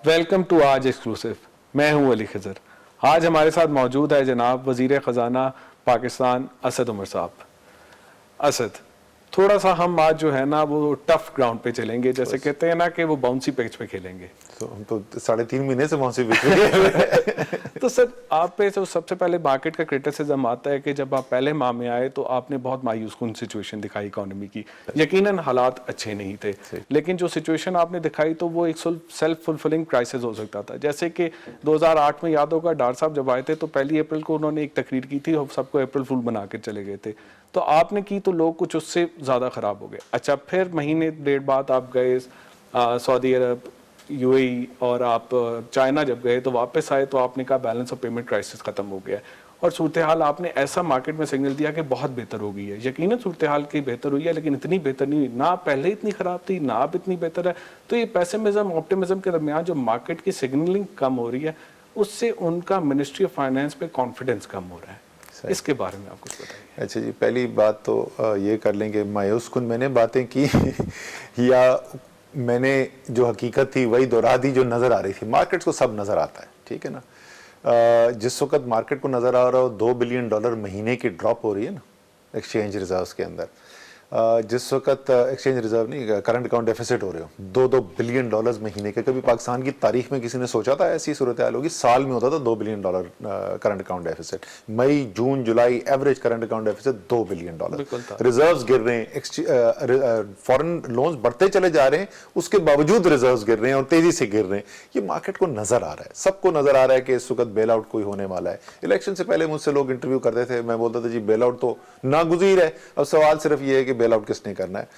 Welcome to आज exclusive. मैं हूं अली खिजर। आज हमारे साथ मौजूद है जनाब वजीर ख़जाना पाकिस्तान असद उमर साहब। असद, थोड़ा सा हम आज जो है ना वो टफ ग्राउंड पे चलेंगे, जैसे कहते हैं ना कि वो बाउंसी पिच पे खेलेंगे। तो हम तो 3.5 महीने से बाउंसी पिच पे तो सर आप पे तो सबसे पहले मार्केट का क्रिटिसिज्म आता है कि जब आप पहले माह में आए तो आपने बहुत मायूस कुन सिचुएशन दिखाई इकोनॉमी की। यकीनन हालात अच्छे नहीं थे, लेकिन जो सिचुएशन आपने दिखाई तो वो एक सेल्फ फुलफिलिंग क्राइसिस हो सकता था। जैसे कि 2008 में याद होगा डार साहब जब आए थे तो 1 अप्रैल को उन्होंने एक तकरीर की थी और सबको अप्रैल फूल बना के चले गए थे। तो आपने की तो लोग कुछ उससे ज़्यादा ख़राब हो गए। अच्छा, फिर महीने डेढ़ बाद आप गए सऊदी अरब, यूएई और आप चाइना जब गए तो वापस आए तो आपने कहा बैलेंस ऑफ पेमेंट क्राइसिस खत्म हो गया है और सूरत हाल आपने ऐसा मार्केट में सिग्नल दिया कि बहुत बेहतर हो गई है। यकीनन सूरत हाल की बेहतर हुई है, लेकिन इतनी बेहतर नहीं हुई। ना पहले इतनी ख़राब थी ना अब इतनी बेहतर है। तो ये पेसिमिज्म ऑप्टिमिज्म के दरमियान जो मार्केट की सिग्नलिंग कम हो रही है उससे उनका मिनिस्ट्री ऑफ फाइनेंस पे कॉन्फिडेंस कम हो रहा है। इसके बारे में आप कुछ बताइए। अच्छा जी, पहली बात तो ये कर लेंगे, मायूस कुन मैंने बातें की या मैंने जो हकीकत थी वही दोहरा दी जो नज़र आ रही थी। मार्केट्स को सब नज़र आता है, ठीक है ना। जिस वक्त मार्केट को नज़र आ रहा हो $2 बिलियन महीने की ड्रॉप हो रही है ना एक्सचेंज रिजर्व्स के अंदर, जिस वक्त एक्सचेंज रिजर्व नहीं करंट अकाउंट डेफिसिट हो रहे हो $2 बिलियन महीने के, कभी पाकिस्तान की तारीख में किसी ने सोचा था ऐसी सूरत हाल होगी? साल में होता था $2 बिलियन करंट अकाउंट डेफिसिट। मई जून जुलाई average current account deficit $2 billion. Reserves गिर रहे हैं, फॉरेन लोन्स बढ़ते चले जा रहे हैं, उसके बावजूद रिजर्व्स गिर रहे हैं और तेजी से गिर रहे हैं। ये मार्केट को नजर आ रहा है, सबको नजर आ रहा है कि इस वक्त बेल आउट कोई होने वाला है। इलेक्शन से पहले मुझसे लोग इंटरव्यू करते थे, मैं बोलता था जी बेल आउट तो नागुज़ीर है, अब सवाल सिर्फ ये है कि बेल आउट किसने करना है।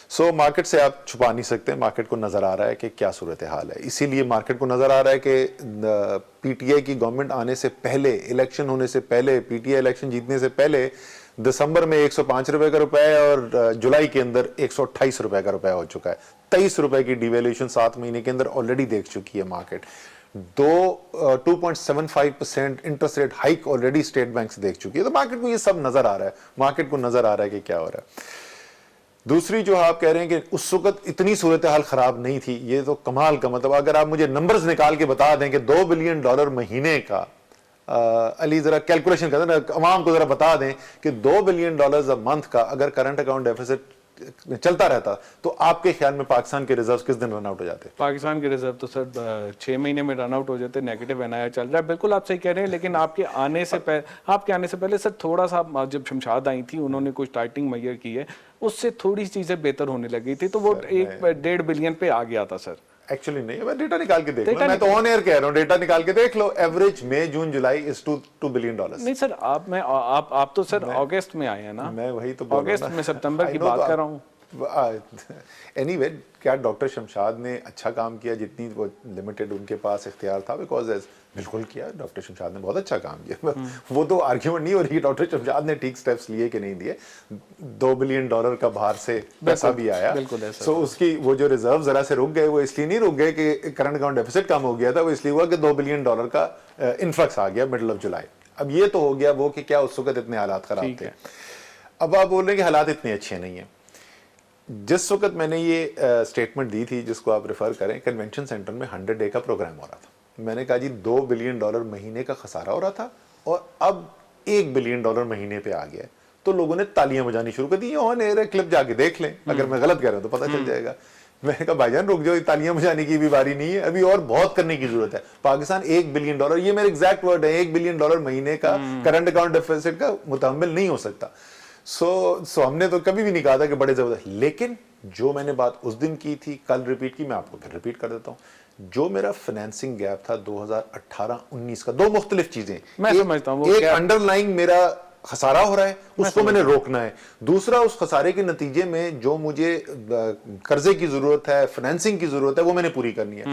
सो मार्केट से आप छुपा नहीं सकते, मार्केट को नजर आ रहा है कि क्या सूरत हाल है। इसीलिए मार्केट को नजर आ रहा है कि पीटीआई की गवर्नमेंट आने से पहले, इलेक्शन होने से पहले, पीटीआई इलेक्शन जीतने से पहले दिसंबर में 105 रुपए का रुपया है और जुलाई के अंदर 128 रुपए का रुपया हो चुका है। 23 रुपए की डिवैल्यूएशन 7 महीने के अंदर ऑलरेडी देख चुकी है market. 2.75% interest rate hike already state bank से देख चुकी है। तो मार्केट को ये सब नजर आ रहा है, मार्केट को नजर आ रहा है कि क्या हो रहा है। दूसरी जो आप कह रहे हैं कि उस वक्त इतनी सूरत हाल खराब नहीं थी, ये तो कमाल का, मतलब अगर आप मुझे नंबर्स निकाल के बता दें कि $2 बिलियन महीने का, अली जरा कैलकुलेशन कर दें, अवाम को जरा बता दें कि $2 बिलियन अ मंथ का अगर करंट अकाउंट डेफिसिट चलता रहता तो आपके ख्याल में पाकिस्तान के रिजर्व किस दिन रन आउट हो जाते? पाकिस्तान के रिजर्व तो सर 6 महीने में रन आउट हो जाते। नेगेटिव एनआईआर चल रहा है, बिल्कुल आप सही कह रहे हैं। लेकिन आपके आने से पहले सर थोड़ा सा जब शमशाद आई थी उन्होंने कुछ टाइटिंग मैयर की है, उससे थोड़ी चीजें बेहतर होने लगी थी, तो वो 1.5 बिलियन पे आ गया था सर। एक्चुअली नहीं, मैं डेटा निकाल के देख लो, मैं तो ऑन एयर कह रहा हूं, डेटा निकाल के देख लो। एवरेज मई जून जुलाई इज $2 बिलियन। नहीं सर, आप तो सर अगस्त में आए हैं ना। मैं वही तो अगस्त में सितंबर की बात कर रहा हूँ। एनीवे, क्या डॉक्टर शमशाद ने अच्छा काम किया जितनी वो लिमिटेड उनके पास इख्तियार था? बिकॉज बिल्कुल किया, डॉक्टर शमशाद ने बहुत अच्छा काम किया। वो तो आर्ग्यूमेंट नहीं हो रही डॉक्टर शमशाद ने ठीक स्टेप्स लिए कि नहीं लिए। $2 बिलियन का बाहर से पैसा भी आया। सो उसकी वो जो रिजर्व जरा से रुक गए, वो इसलिए नहीं रुक गए कि करंट अकाउंट डेफिसिट कम हो गया था, वो इसलिए हुआ कि $2 बिलियन का इन्फ्लक्स आ गया मिडल ऑफ जुलाई। अब ये तो हो गया वो कि क्या उस वक्त इतने हालात खराब थे। अब आप बोल रहे हैं कि हालात इतने अच्छे नहीं है। जिस वक्त मैंने ये स्टेटमेंट दी थी जिसको आप रेफर करें, कन्वेंशन सेंटर में 100 डे का प्रोग्राम हो रहा था। मैंने कहा जी $2 बिलियन महीने का खसारा हो रहा था और अब $1 बिलियन महीने पे आ गया। तो लोगों ने तालियां बजानी शुरू कर दी। ऑन एयर क्लिप जाके देख लें, अगर मैं गलत कह रहा हूं तो पता चल जाएगा। मैंने कहा भाईजान रुक जाओ, तालियां बजाने की भी बारी नहीं है, अभी और बहुत करने की जरूरत है। पाकिस्तान $1 बिलियन, ये मेरे एग्जैक्ट वर्ड है, $1 बिलियन महीने का करंट अकाउंट डेफिसिट का मुतहम्मिल नहीं हो सकता। सो हमने तो कभी भी नहीं कहा था कि बड़े जबरदस्त। लेकिन जो मैंने बात उस दिन की थी, कल रिपीट की, मैं आपको फिर रिपीट कर देता हूं। जो मेरा फाइनेंसिंग गैप था 2018-19 का, दो मुख्तलिफ चीजें, मैं समझता हूं, एक अंडरलाइंग मेरा खसारा हो रहा है, उसको मैंने रोकना है। दूसरा, उस खसारे के नतीजे में जो मुझे कर्जे की जरूरत है, फाइनेंसिंग की जरूरत है, वो मैंने पूरी करनी है।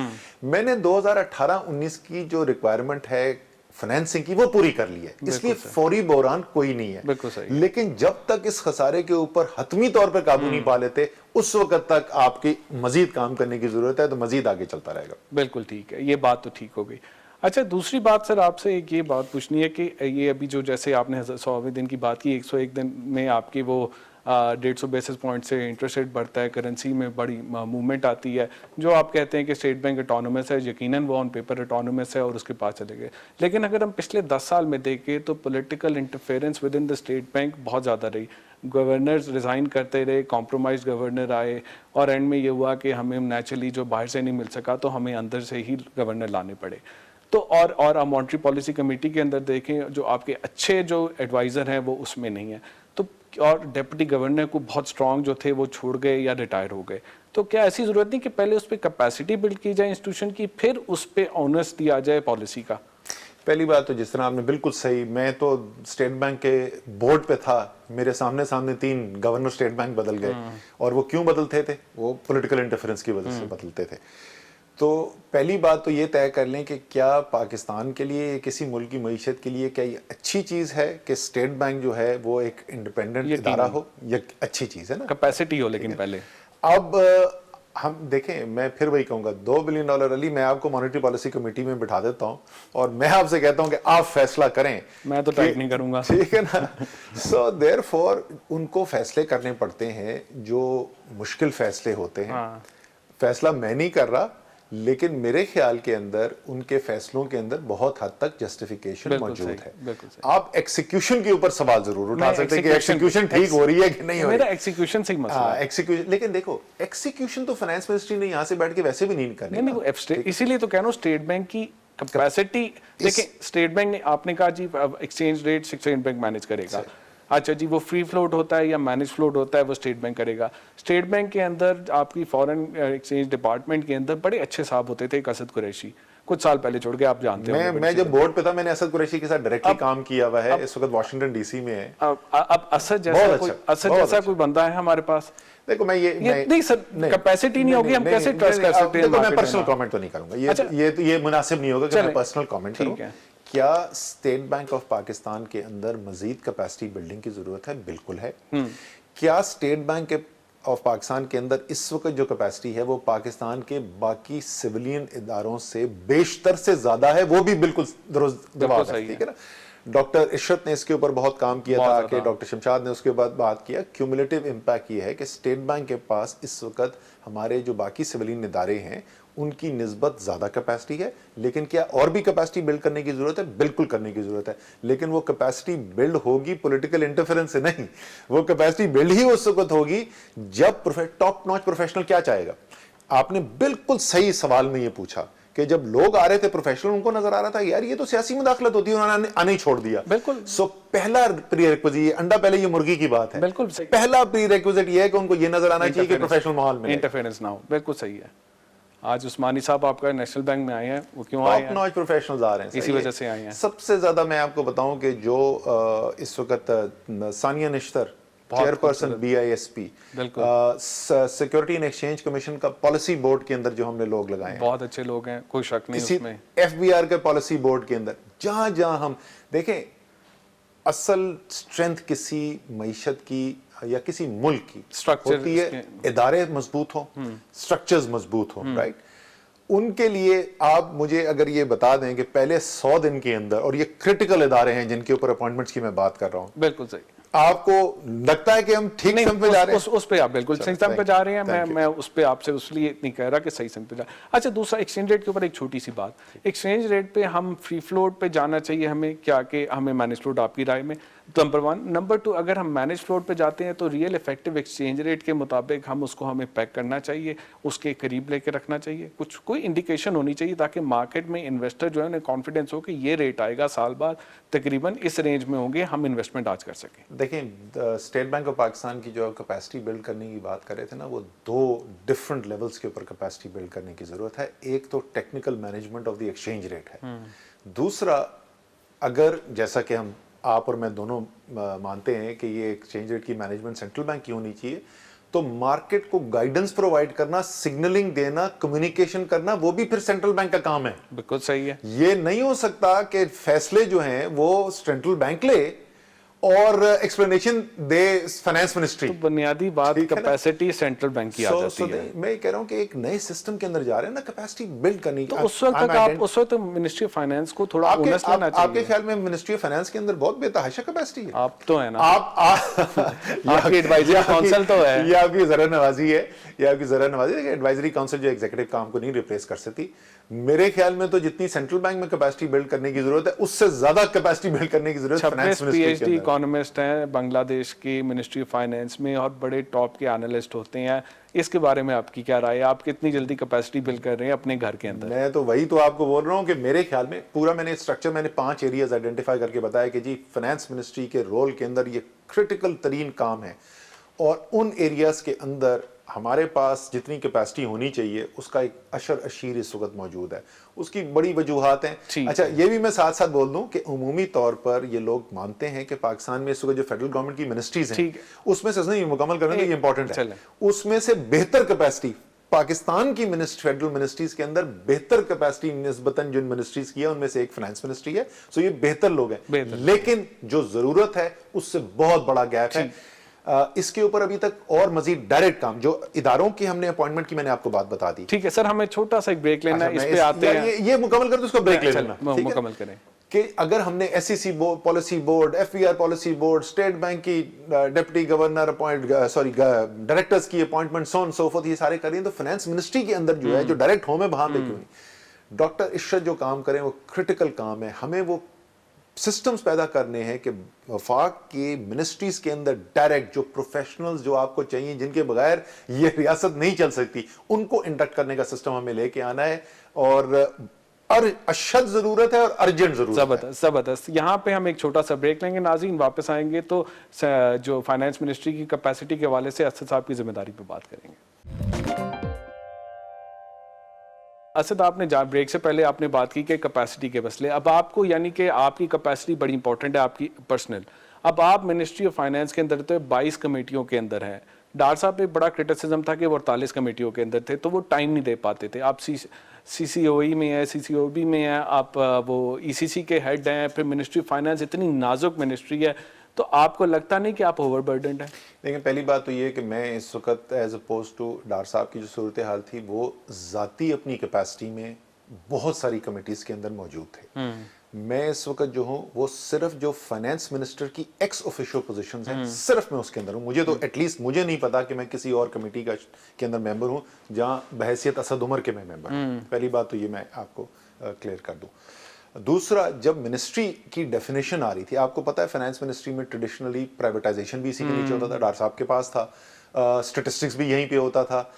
मैंने 2018-19 की जो रिक्वायरमेंट है फाइनेंसिंग की, वो पूरी कर ली है, इसलिए फौरी बहरान कोई नहीं है। लेकिन जब तक इस खसारे के ऊपर हतमी तौर पर काबू नहीं पा लेते, उस वक्त तक आपकी मजीद काम करने की जरूरत है, तो मजीद आगे चलता रहेगा। बिल्कुल ठीक है, ये बात तो ठीक हो गई। अच्छा, दूसरी बात सर आपसे एक ये बात पूछनी है कि ये अभी जो जैसे आपने 100वें दिन की बात की, 101 दिन में आपकी वो 150 बेसिस पॉइंट से इंटरेस्ट रेट बढ़ता है, करेंसी में बड़ी मूवमेंट आती है। जो आप कहते हैं कि स्टेट बैंक ऑटोनोमस है, यकीनन वो ऑन पेपर ऑटोनोमस है और उसके पास चले गए। लेकिन अगर हम पिछले 10 साल में देखें तो political interference with in the state bank बहुत ज़्यादा रही। गवर्नर्स रिज़ाइन करते रहे, कॉम्प्रोमाइज गवर्नर आए और एंड में ये हुआ कि हमें नेचुरली जो बाहर से नहीं मिल सका तो हमें अंदर से ही गवर्नर लाने पड़े। तो और आप मॉनेटरी पॉलिसी कमेटी के अंदर देखें, जो आपके अच्छे जो एडवाइज़र हैं वो उसमें नहीं है। तो और डिप्टी गवर्नर को बहुत स्ट्रांग जो थे वो छोड़ गए या रिटायर हो गए। तो क्या ऐसी ज़रूरत नहीं कि पहले उस पर कैपेसिटी बिल्ड की जाए इंस्टीट्यूशन की, फिर उस पर ऑनर्स दिया जाए पॉलिसी का? पहली बात तो जिस तरह आपने बिल्कुल सही, मैं तो स्टेट बैंक के बोर्ड पे था, मेरे सामने 3 गवर्नर स्टेट बैंक बदल गए। और वो क्यों बदलते थे? वो पॉलिटिकल इंटरफेरेंस की वजह से बदलते थे। तो पहली बात तो ये तय कर लें कि क्या पाकिस्तान के लिए, किसी मुल्क की मईशत के लिए क्या ये अच्छी चीज़ है कि स्टेट बैंक जो है वो एक इंडिपेंडेंट इदारा हो? ये अच्छी चीज़ है ना, कैपेसिटी हो। लेकिन पहले अब हम देखें, मैं फिर वही कहूंगा, $2 बिलियन अली मैं आपको मॉनेटरी पॉलिसी कमेटी में बिठा देता हूं और मैं आपसे कहता हूं कि आप फैसला करें। मैं तो टाइट नहीं करूंगा, ठीक है ना। सो देयरफॉर उनको फैसले करने पड़ते हैं जो मुश्किल फैसले होते हैं। फैसला मैं नहीं कर रहा, लेकिन मेरे ख्याल के अंदर उनके फैसलों के अंदर बहुत हद तक जस्टिफिकेशन मौजूद है। आप एक्सिक्यूशन के ऊपर सवाल जरूर उठा सकते हैं कि एक्सिक्यूशन ठीक हो रही है कि नहीं हो रही। मेरा एक्सिक्यूशन से ही मसला है। एक्सिक्यूशन, लेकिन देखो एक्सिक्यूशन तो फाइनेंस मिनिस्ट्री ने यहाँ से बैठ के वैसे भी नहीं करनी। नहीं, इसीलिए तो कह रहा हूँ स्टेट बैंक की कैपेसिटी। देखिए स्टेट बैंक ने, आपने कहा जी exchange rate State Bank manage करेगा। अच्छा जी, वो फ्री फ्लोट होता है या मैनेज फ्लोट होता है वो स्टेट बैंक करेगा। स्टेट बैंक के अंदर आपकी फॉरेन एक्सचेंज डिपार्टमेंट के अंदर बड़े अच्छे साहब होते थे, असद कुरैशी, कुछ साल पहले छोड़ के, आप जानते हैं। मैं जब बोर्ड पे था मैंने असद कुरैशी के साथ डायरेक्टली काम किया हुआ है। इस वक्त वाशिंगटन डीसी में है। अब असद जैसा कोई बंदा है हमारे पास। देखो मैं ये नहीं सर, कैपेसिटी नहीं होगी, हम कैसे ट्रस्ट कर सकते हैं? मैं पर्सनल कमेंट तो नहीं करूंगा, ये मुनासिब नहीं होगा कि मैं पर्सनल कमेंट करूं। क्या स्टेट बैंक ऑफ पाकिस्तान के अंदर मजीद कैपेसिटी बिल्डिंग की जरूरत है? बिल्कुल है। क्या स्टेट बैंक ऑफ पाकिस्तान के अंदर इस वक्त जो कैपेसिटी है वो पाकिस्तान के बाकी सिविलियन इदारों से बेशतर से ज्यादा है? वो भी बिल्कुल जवाब है, ठीक है ना। डॉक्टर इशरत ने इसके ऊपर बहुत काम किया था कि डॉक्टर शमशाद ने उसके बाद बात किया। क्यूमुलेटिव इंपैक्ट ये है कि स्टेट बैंक के पास इस वक्त हमारे जो बाकी सिविलियन इदारे हैं उनकी निस्बत ज़्यादा कैपेसिटी है। लेकिन क्या और भी कैपेसिटी बिल्ड करने की ज़रूरत है? बिल्कुल करने की ज़रूरत है, लेकिन वो कैपेसिटी बिल्ड होगी पॉलिटिकल इंटरफेरेंस से नहीं। वो कैपेसिटी बिल्ड ही उस वक्त होगी जब टॉप नॉच प्रोफेशनल क्या चाहेगा। आपने बिल्कुल सही सवाल में ये पूछा कि जब लोग आ रहे थे प्रोफेशनल, उनको नजर आ रहा था यार ये तो सियासी मुदाखलत होती है, उन्होंने आने ही छोड़ दिया। बिल्कुल। सो पहला प्रीरेक्विजिट, अंडा पहले ये मुर्गी की बात है। बिल्कुल पहला प्रीरेक्विजिट ये है कि उनको ये नजर आना चाहिए कि प्रोफेशनल माहौल में इंटरफेरेंस ना हो। बिल्कुल सही है। आज उस्मानी साहब आपका नेशनल बैंक में आए हैं, वो क्यों आए हैं? टॉप नॉच प्रोफेशनल्स आ रहे हैं, इसी वजह से आए हैं। सबसे ज्यादा मैं आपको बताऊं कि जो इस वक्त Sania Nishtar, chairperson BISP, security and exchange commission का पॉलिसी बोर्ड के अंदर जो हमने लोग लगाए हैं, बहुत अच्छे लोग हैं, कोई शक नहीं उसमें। FBR के पॉलिसी बोर्ड के अंदर जहां जहां हम देखें, असल स्ट्रेंथ किसी मईशत की या किसी मुल्क की होती है, इदारे मजबूत हो, स्ट्रक्चर्स मजबूत हो, राइट। उनके लिए आप मुझे अगर ये बता दें कि पहले 100 दिन के अंदर, और ये क्रिटिकल इदारे हैं जिनके ऊपर अपॉइंटमेंट्स की मैं बात कर रहा हूं, बिल्कुल सही, आपको लगता है कि हम ठीक समय पे जा रहे हैं? उस पे आप बिल्कुल सही समय पे जा रहे हैं। मैं उस पे आपसे उसलिए नहीं कह रहा कि सही समय पे जा। अच्छा, दूसरा एक्सचेंज रेट के ऊपर एक छोटी सी बात। एक्सचेंज रेट पे हम फ्री फ्लोट पे जाना चाहिए हमें, क्या कि हमें मैनेज फ्लोट, आपकी राय में? नंबर 1। नंबर 2, अगर हम मैनेज फ्लोट पे जाते हैं तो रियल इफेक्टिव एक्सचेंज रेट के मुताबिक हम उसको हमें पैक करना चाहिए, उसके करीब लेके रखना चाहिए, कुछ कोई इंडिकेशन होनी चाहिए ताकि मार्केट में इन्वेस्टर जो है उन्हें कॉन्फिडेंस हो कि ये रेट आएगा साल बाद, तकरीबन इस रेंज में होंगे, हम इन्वेस्टमेंट आज कर सकें। देखें, स्टेट बैंक ऑफ पाकिस्तान की जो कैपेसिटी बिल्ड करने की बात कर रहे थे ना, वो 2 डिफरेंट लेवल्स के ऊपर कैपेसिटी बिल्ड करने की जरूरत है। एक तो technical management of the exchange rate है। दूसरा, अगर जैसा कि हम आप और मैं दोनों मानते हैं कि ये एक्सचेंज रेट की मैनेजमेंट सेंट्रल बैंक की होनी चाहिए, तो मार्केट को गाइडेंस प्रोवाइड करना, सिग्नलिंग देना, कम्युनिकेशन करना, वो भी फिर सेंट्रल बैंक का काम है। बिल्कुल सही है। ये नहीं हो सकता कि फैसले जो हैं वो सेंट्रल बैंक ले और एक्सप्लेनेशन दे फाइनेंस मिनिस्ट्री। तो बुनियादी बात ठीक है ना? कैपेसिटी सेंट्रल बैंक की आ जाती है। मैं कह रहा हूं कि एक नए सिस्टम के अंदर जा रहे हैं ना, कैपेसिटी बिल्ड करनी। तो उस वक्त तक आप उस वक्त मिनिस्ट्री ऑफ फाइनेंस को थोड़ा ओनस लेना आपके चाहिए। ख्याल में मिनिस्ट्री ऑफ फाइनेंस के अंदर बहुत बेतहाशा कैपेसिटी है? आप तो है ना, आपकी एडवाइजरी काउंसिल तो है। ये आपकी जरा नवाजी है, ये आपकी जरा नवाजी है। एडवाइजरी काउंसिल जो एग्जीक्यूटिव काम को नहीं रिप्लेस कर सकती। मेरे ख्याल में तो जितनी सेंट्रल बैंक में कैपेसिटी बिल्ड करने की जरूरत है, उससे ज्यादा कैपेसिटी बिल्ड करने की जरूरत फाइनेंस 26 मिनिस्ट्री के PhD अंदर। इकोनॉमिस्ट हैं बांग्लादेश की मिनिस्ट्री ऑफ फाइनेंस में और बड़े टॉप के एनालिस्ट होते हैं। इसके बारे में आपकी क्या राय है? आप कितनी जल्दी कैपेसिटी बिल्ड कर रहे हैं अपने घर के अंदर? मैं तो वही तो आपको बोल रहा हूं कि मेरे ख्याल में पूरा मैंने स्ट्रक्चर 5 एरियाज आइडेंटिफाई करके बताया कि जी फाइनेंस मिनिस्ट्री के रोल के अंदर ये क्रिटिकल तरीन काम है, और उन एरियाज के अंदर हमारे पास जितनी कैपेसिटी होनी चाहिए उसका एक अशर अशीर इस वक्त मौजूद है। उसकी बड़ी वजूहात हैं। अच्छा, ये भी मैं साथ साथ बोल दूं कि उमूमी तौर पर ये लोग मानते हैं कि पाकिस्तान में इस वक्त जो फेडरल गवर्नमेंट की मिनिस्ट्रीज हैं उसमें से नहीं मुकम्मल करना, ये इंपॉर्टेंट है, उसमें से बेहतर कैपेसिटी पाकिस्तान की फेडरल मिनिस्ट्रीज के अंदर बेहतर कैपेसिटी निस्बतन जिन मिनिस्ट्रीज की है उनमें से एक फाइनेंस मिनिस्ट्री है। सो ये बेहतर लोग हैं, लेकिन जो जरूरत है उससे बहुत बड़ा गैप है। इसके ऊपर अभी तक और मजीद डायरेक्ट काम, जो इदारों की हमने अपॉइंटमेंट की, मैंने आपको बात बता दी। ठीक है सर, हमें छोटा सा एक ब्रेक लेना है, इस पे आते हैं। ये मुकम्मल कर दो, उसको ब्रेक ले लेना, मुकम्मल करें कि अगर हमने SEC policy board, FVR policy board, state Bank की डिप्टी गवर्नर डायरेक्टर्स की अपॉइंटमेंट, सो फोर्थ, ये सारे करें, तो फाइनेंस मिनिस्ट्री के अंदर जो है, जो डायरेक्ट होम है, वहां पे क्यों नहीं डॉक्टर इशरत जो काम करें वो क्रिटिकल काम है। हमें वो सिस्टम्स पैदा करने हैं कि वफाक की मिनिस्ट्रीज के अंदर डायरेक्ट जो प्रोफेशनल्स जो आपको चाहिए, जिनके बगैर ये रियासत नहीं चल सकती, उनको इंडक्ट करने का सिस्टम हमें लेके आना है, और अशद जरूरत है और अर्जेंट जरूरत है। जबरदस्त। यहाँ पे हम एक छोटा सा ब्रेक लेंगे नाज़रीन, वापस आएंगे तो जो फाइनेंस मिनिस्ट्री की कैपेसिटी के हवाले से असद साहब की जिम्मेदारी पे बात करेंगे। असद, आपने ब्रेक से पहले आपने बात की कि कैपेसिटी के मसले, अब आपको यानी कि आपकी कैपेसिटी बड़ी इंपॉर्टेंट है, आपकी पर्सनल। अब आप मिनिस्ट्री ऑफ फाइनेंस के अंदर तो 22 कमेटियों के अंदर हैं। डार साहब पे बड़ा क्रिटिसिज्म था कि वो 48 कमेटियों के अंदर थे, तो वो टाइम नहीं दे पाते थे। आप CCOE में है, CCOB में है, आप वो ECC के हेड हैं, फिर मिनिस्ट्री ऑफ फाइनेंस इतनी नाजुक मिनिस्ट्री है, तो आपको लगता नहीं कि आप ओवरबर्डन्ड हैं? लेकिन पहली बात तो ये कि मैं इस वक्त एज अपोज टू डार साहब की जो सूरत हाल थी, वो ज़ाती अपनी कैपेसिटी में बहुत सारी कमेटीज़ के अंदर मौजूद थे। मैं इस वक्त जो हूँ वो सिर्फ जो फाइनेंस मिनिस्टर की एक्स ऑफिशियल पोजीशंस हैं, सिर्फ मैं उसके अंदर हूँ। मुझे तो एटलीस्ट मुझे नहीं पता कि मैं किसी और कमेटी के अंदर मेंबर हूँ जहाँ बहैसियत असद उमर के मैं मेंबर हूँ। पहली बात तो ये मैं आपको क्लियर कर दूँ। दूसरा, जब मिनिस्ट्री की डेफिनेशन आ रही थी, आपको पता है फाइनेंस मिनिस्ट्री में ट्रेडिशनली प्राइवेटाइजेशन भी इसी के नीचे होता था, डार साहब के पास था, स्टैटिस्टिक्स भी यहीं पे होता था।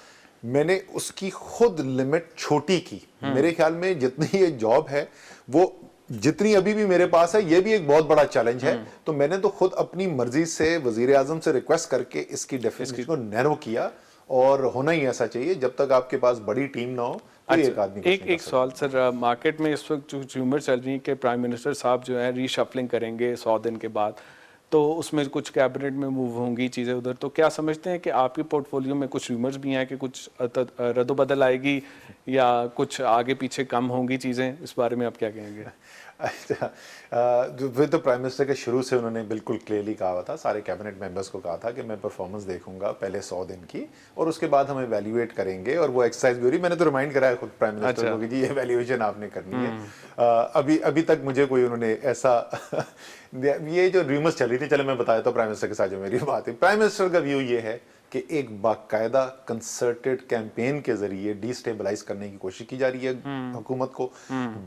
मैंने उसकी खुद लिमिट छोटी की। मेरे ख्याल में जितनी ये जॉब है वो जितनी अभी भी मेरे पास है, ये भी एक बहुत बड़ा चैलेंज है। तो मैंने तो खुद अपनी मर्जी से वजीर आजम से रिक्वेस्ट करके इसकी डेफिनेशन को नैरो किया, और होना ही ऐसा चाहिए। जब तक आपके पास बड़ी टीम ना हो, एक आदमी एक सवाल सर, मार्केट में इस वक्त जो र्यूमर चल रही है कि प्राइम मिनिस्टर साहब जो है रीशफलिंग करेंगे 100 दिन के बाद, तो उसमें कुछ कैबिनेट में मूव होंगी चीज़ें उधर, तो क्या समझते हैं कि आपके पोर्टफोलियो में कुछ र्यूमर्स भी हैं कि कुछ रद्दोबदल आएगी या कुछ आगे पीछे कम होंगी चीज़ें? इस बारे में आप क्या कहेंगे? अच्छा, तो प्राइम मिनिस्टर के शुरू से उन्होंने बिल्कुल क्लियरली कहा हुआ था, सारे कैबिनेट मेंबर्स को कहा था कि मैं परफॉर्मेंस देखूंगा पहले 100 दिन की, और उसके बाद हम इवैल्यूएट करेंगे, और वो एक्सरसाइज भी हो रही। मैंने तो रिमाइंड कराया खुद प्राइम मिनिस्टर को कि जी इवैल्यूएशन आपने करनी है। अभी तक मुझे कोई उन्होंने ऐसा ये जो रूमर्स चल रही थी, चलो मैं बताया तो प्राइम मिनिस्टर के साथ जो मेरी बात है, प्राइम मिनिस्टर का व्यू ये है कि एक बाकायदा कंसर्टेड कैंपेन के जरिए डिस्टेबलाइज करने की कोशिश की जा रही है हुकूमत को।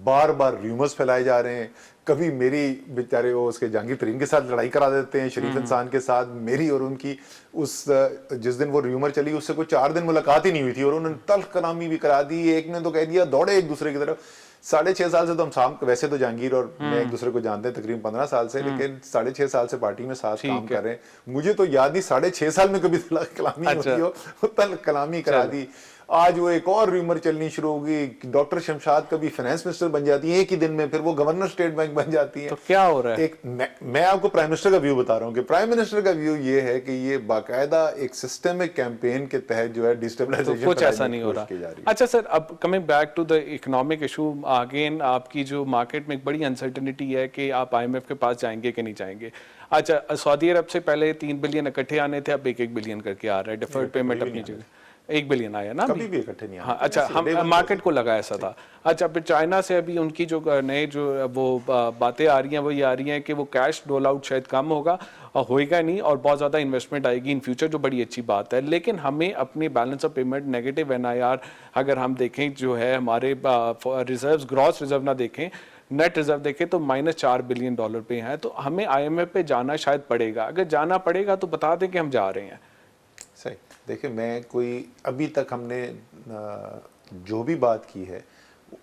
बार बार रूमर्स फैलाए जा रहे हैं। कभी मेरी बेचारे वो उसके जहांगीर तरीन के साथ लड़ाई करा देते हैं, शरीफ इंसान के साथ, मेरी और उनकी उस जिस दिन वो रूमर चली उससे कोई 4 दिन मुलाकात ही नहीं हुई थी, और उन्होंने तल्ख कलामी भी करा दी। एक ने तो कह दिया दौड़े एक दूसरे की तरफ। 6.5 साल से तो हम शाम, वैसे तो जहांगीर और मैं एक दूसरे को जानते हैं तकरीबन 15 साल से, लेकिन 6.5 साल से पार्टी में साथ काम कर रहे हैं। मुझे तो याद नहीं 6.5 साल में कभी तल्ख कलामी होती हो, तल्ख कलामी करा दी। आज वो एक और रूमर चलनी शुरू होगी, डॉक्टर शमशाद कभी फाइनेंस मिनिस्टर बन जाती है एक ही दिन में, फिर वो गवर्नर स्टेट बैंक बन जाती है। तो क्या हो रहा है? एक मैं आपको प्राइम मिनिस्टर का व्यू बता रहा हूँ कि प्राइम मिनिस्टर का व्यू ये है कि ये बाकायदा एक सिस्टमिक कैंपेन के तहत जो है डिस्टेबलाइजेशन, तो कुछ ऐसा नहीं हो रहा। अच्छा सर, अब coming back to the economic issue again, आपकी जो मार्केट में एक बड़ी अनसर्टेनिटी है कि आप IMF के पास जाएंगे कि नहीं जाएंगे। अच्छा, सऊदी अरब से पहले 3 बिलियन इकट्ठे आने थे, अब 1 बिलियन करके आ रहा है डिफर्ड पेमेंट अपनी जगह। 1 बिलियन आया ना, कभी भी इकट्ठे नहीं आए। हाँ, अच्छा, हम मार्केट को लगा ऐसा था। अच्छा, फिर चाइना से अभी उनकी जो नए जो वो बातें आ रही हैं वो ये आ रही हैं कि वो कैश डोल आउट शायद कम होगा और होएगा नहीं, और बहुत ज़्यादा इन्वेस्टमेंट आएगी इन फ्यूचर, जो बड़ी अच्छी बात है। लेकिन हमें अपनी balance of payment negative NIR अगर हम देखें जो है हमारे रिजर्व्स, ग्रॉस रिजर्व ना देखें, नेट रिजर्व देखें तो -4 बिलियन डॉलर पे हैं। तो हमें IMF पे जाना शायद पड़ेगा। अगर जाना पड़ेगा तो बता दें कि हम जा रहे हैं। सही, देखिए मैं कोई अभी तक हमने जो भी बात की है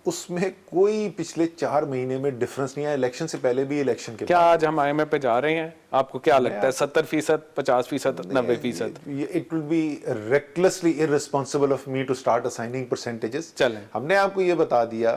उसमें कोई पिछले 4 महीने में डिफरेंस नहीं आया, इलेक्शन से पहले भी, इलेक्शन के क्या बाद। आज हम IMF पे जा रहे हैं? आपको क्या लगता है? 70%, 50%, 90%? It will be recklessly irresponsible of me to start assigning percentages. चलें, हमने आपको ये बता दिया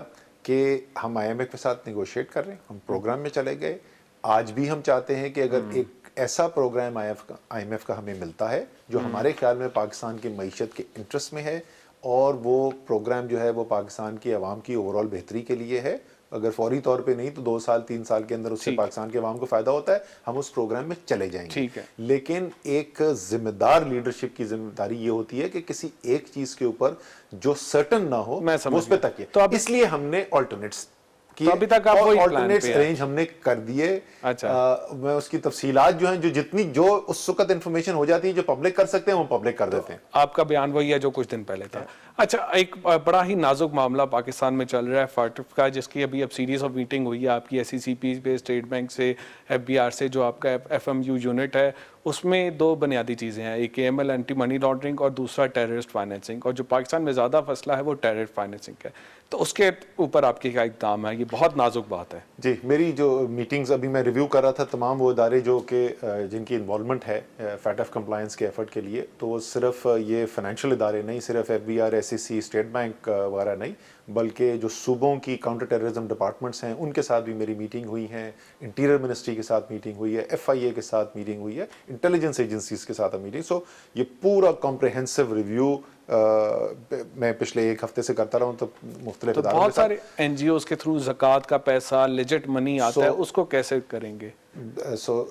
कि हम IMF के साथ नेगोशिएट कर रहे हैं, हम प्रोग्राम में चले गए। आज भी हम चाहते हैं कि अगर एक ऐसा प्रोग्राम IMF का हमें मिलता है जो हमारे ख्याल में पाकिस्तान की मईशत के इंटरेस्ट में है, और वो प्रोग्राम जो है वो पाकिस्तान की आवाम की ओवरऑल बेहतरी के लिए है, अगर फौरी तौर पे नहीं तो 2 साल 3 साल के अंदर उससे पाकिस्तान के आवाम को फायदा होता है, हम उस प्रोग्राम में चले जाएंगे। ठीक है। लेकिन एक जिम्मेदार लीडरशिप की जिम्मेदारी ये होती है कि किसी एक चीज के ऊपर जो सर्टन ना हो मैं समझ उस पे गया। तकिए। तो अब इसलिए हमने ऑल्टरनेट्स तो अभी तक आप वही प्लान पे हैं? अरेंज हमने कर दिए। अच्छा। मैं उसकी तफसीलात जो हैं, जो जितनी जो उस वक्त इंफॉर्मेशन हो जाती है जो पब्लिक कर सकते हैं वो पब्लिक कर देते हैं। आपका बयान वही है जो कुछ दिन पहले था। अच्छा, एक बड़ा ही नाजुक मामला पाकिस्तान में चल रहा है फाटफ का, जिसकी अभी अब सीरीज ऑफ मीटिंग हुई है आपकी SECP पे, स्टेट बैंक से, FBR से, जो आपका FMU यूनिट है, उसमें 2 बुनियादी चीज़ें हैं, एक AML एंटी मनी लॉन्ड्रिंग और दूसरा टेररिस्ट फाइनेंसिंग। और जो पाकिस्तान में ज़्यादा फसला है वो टेररिस्ट फाइनेंसिंग है। तो उसके ऊपर आपकी क्या इक़दाम है? ये बहुत नाजुक बात है। जी, मेरी जो मीटिंग्स अभी मैं रिव्यू कर रहा था, तमाम वो इदारे जो कि जिनकी इन्वॉल्वमेंट है FATF कंप्लायंस के एफर्ट के लिए, तो वो सिर्फ ये फाइनेंशियल इदारे नहीं, सिर्फ FBR, SEC, स्टेट बैंक वगैरह नहीं, बल्कि जो सूबों की काउंटर टेररिज्म डिपार्टमेंट्स हैं उनके साथ भी मेरी मीटिंग हुई है, इंटीरियर मिनिस्ट्री के साथ मीटिंग हुई है, FIA के साथ मीटिंग हुई है, इंटेलिजेंस एजेंसीज के साथ मीटिंग। सो ये पूरा कॉम्प्रिहेंसिव रिव्यू मैं पिछले 1 हफ्ते से करता रहा हूँ। तो मुख्तलिफ इदारों बहुत के साथ सारे NGOs के थ्रू ज़कात का पैसा, लेजिट मनी आता है, उसको कैसे करेंगे?